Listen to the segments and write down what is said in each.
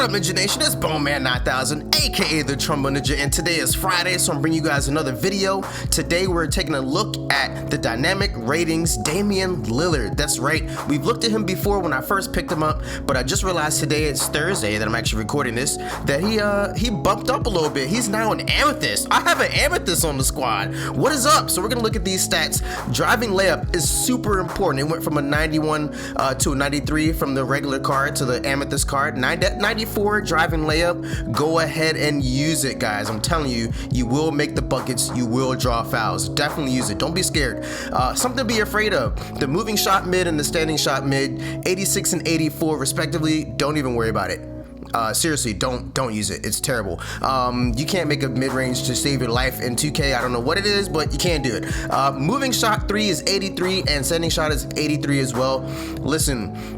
up, NinjaNation? It's Bowman 9000, aka the Trumbo Ninja, and today is Friday, so I'm bringing you guys another video. Today we're taking a look at the dynamic ratings Damian Lillard. That's right, we've looked at him before when I first picked him up, but I just realized today, it's Thursday that I'm actually recording this, that he bumped up a little bit. He's now an Amethyst. I have an Amethyst on the squad. What is up? So we're gonna look at these stats. Driving layup is super important. It went from a 91 to a 93 from the regular card to the Amethyst card. 94 driving layup, go ahead and use it, guys. I'm telling you, you will make the buckets, you will draw fouls. Definitely use it. Don't be scared. Something to be afraid of. The moving shot mid and the standing shot mid, 86 and 84 respectively. Don't even worry about it. Seriously, don't use it. It's terrible. You can't make a mid-range to save your life in 2K. I don't know what it is, but you can't do it. Moving shot 3 is 83 and standing shot is 83 as well. Listen,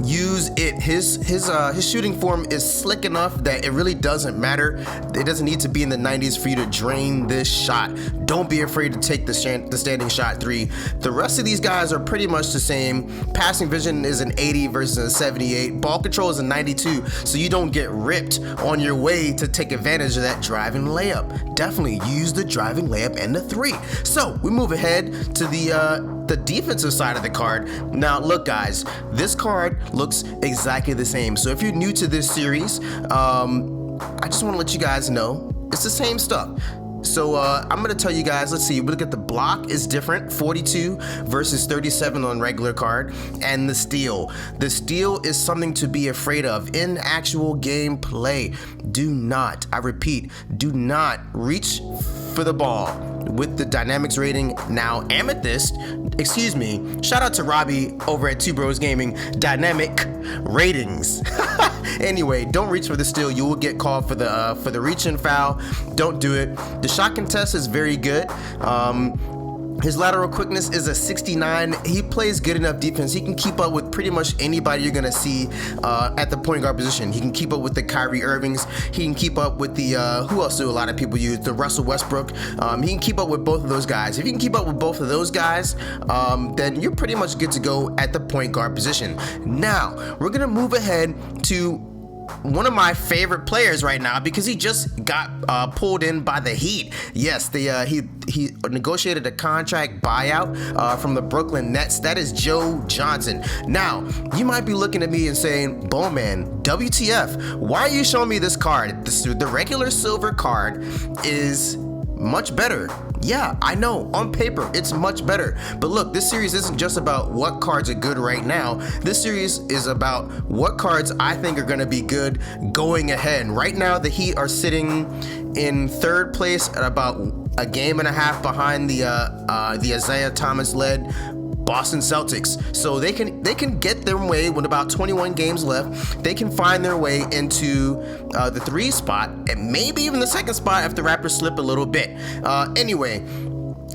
use it. His shooting form is slick enough that it really doesn't matter. It doesn't need to be in the 90s for you to drain this shot. Don't be afraid to take the standing shot 3. The rest of these guys are pretty much the same. Passing vision is an 80 versus a 78. Ball control is a 92, so you don't get ripped on your way to take advantage of that driving layup. Definitely use the driving layup and the 3. So we move ahead to the defensive side of the card. Now look, guys, this card looks exactly the same. So if you're new to this series, I just want to let you guys know it's the same stuff. So I'm gonna tell you guys, let's see, we look at the block is different, 42 versus 37 on regular card, and the steal. The steal is something to be afraid of in actual gameplay. Do not, I repeat, do not reach for the ball with the dynamics rating. Now Amethyst, excuse me, shout out to Robbie over at 2 Bros Gaming, dynamic ratings. Anyway, don't reach for the steal. You will get called for the reach and foul. Don't do it. The shot contest is very good. His lateral quickness is a 69. He plays good enough defense. He can keep up with pretty much anybody you're gonna see at the point guard position. He can keep up with the Kyrie Irvings. He can keep up with the who else do a lot of people use? The Russell Westbrook. He can keep up with both of those guys. If you can keep up with both of those guys, then you're pretty much good to go at the point guard position. Now we're gonna move ahead to one of my favorite players right now because he just got pulled in by the Heat. Yes, he negotiated a contract buyout from the Brooklyn Nets. That is Joe Johnson. Now, you might be looking at me and saying, Bowman, WTF, why are you showing me this card? The regular silver card is much better. Yeah, I know, on paper it's much better, but look, this series isn't just about what cards are good right now. This series is about what cards I think are going to be good going ahead. Right now the Heat are sitting in 3rd place at about a game and a half behind the Isaiah Thomas led Boston Celtics. So they can get their way with about 21 games left. They can find their way into the 3 spot and maybe even the 2nd spot if the Raptors slip a little bit. Anyway,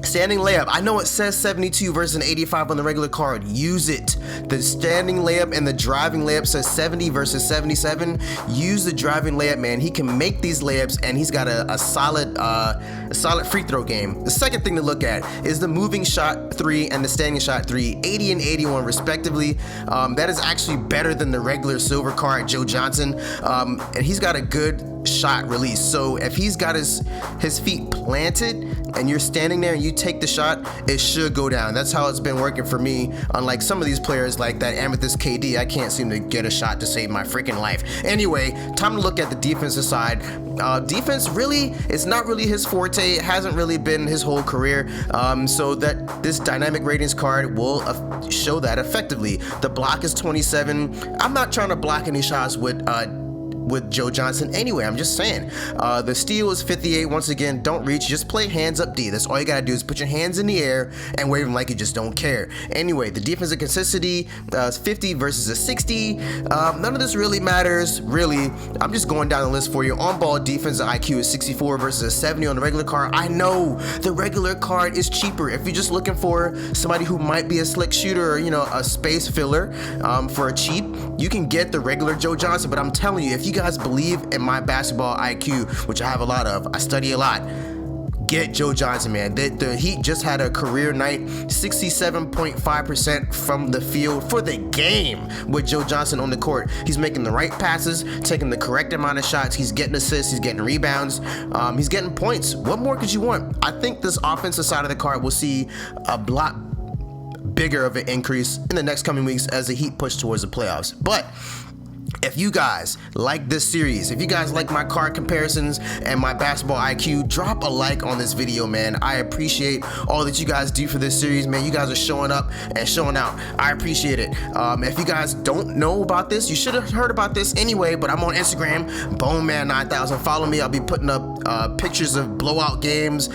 standing layup. I know it says 72 versus an 85 on the regular card. Use it. The standing layup and the driving layup says 70 versus 77. Use the driving layup, man. He can make these layups and he's got a solid free throw game. The second thing to look at is the moving shot 3 and the standing shot 3, 80 and 81 respectively. That is actually better than the regular silver card, Joe Johnson. And he's got a good shot release. So if he's got his feet planted and you're standing there and you take the shot, it should go down. That's how it's been working for me. Unlike some of these players like that Amethyst KD, I can't seem to get a shot to save my freaking life. Anyway, time to look at the defensive side. Defense really is not really his forte. It hasn't really been his whole career. So that this dynamic ratings card will show that effectively. The block is 27. I'm not trying to block any shots with Joe Johnson anyway. I'm just saying. The steal is 58. Once again, don't reach, just play hands up D. That's all you gotta do is put your hands in the air and wave them like you just don't care. Anyway, the defensive consistency is 50 versus a 60. None of this really matters, really. I'm just going down the list for you. On ball defensive IQ is 64 versus a 70 on the regular card. I know the regular card is cheaper. If you're just looking for somebody who might be a slick shooter or, you know, a space filler for a cheap, you can get the regular Joe Johnson. But I'm telling you, if you guys believe in my basketball IQ, which I have a lot of, I study a lot, get Joe Johnson, man. The Heat just had a career night, 67.5% from the field for the game with Joe Johnson on the court. He's making the right passes, taking the correct amount of shots. He's getting assists, he's getting rebounds, he's getting points. What more could you want? I think this offensive side of the card will see a lot bigger of an increase in the next coming weeks as the Heat push towards the playoffs. But if you guys like this series, if you guys like my card comparisons and my basketball IQ, drop a like on this video, man. I appreciate all that you guys do for this series, man. You guys are showing up and showing out. I appreciate it. If you guys don't know about this, you should have heard about this anyway, but I'm on Instagram, Boneman9000. Follow me. I'll be putting up pictures of blowout games,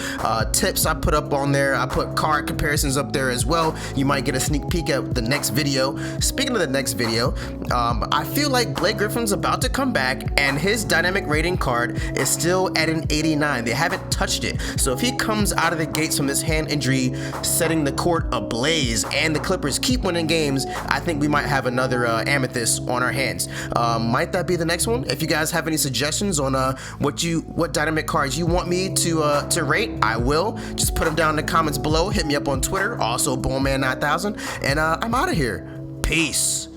tips I put up on there. I put card comparisons up there as well. You might get a sneak peek at the next video. Speaking of the next video, I feel like Blake Griffin's about to come back and his dynamic rating card is still at an 89. They haven't touched it. So if he comes out of the gates from this hand injury, setting the court ablaze, and the Clippers keep winning games, I think we might have another Amethyst on our hands. Might that be the next one? If you guys have any suggestions on what dynamic cards you want me to rate, I will. Just put them down in the comments below. Hit me up on Twitter, also Bowman9000, and I'm out of here. Peace.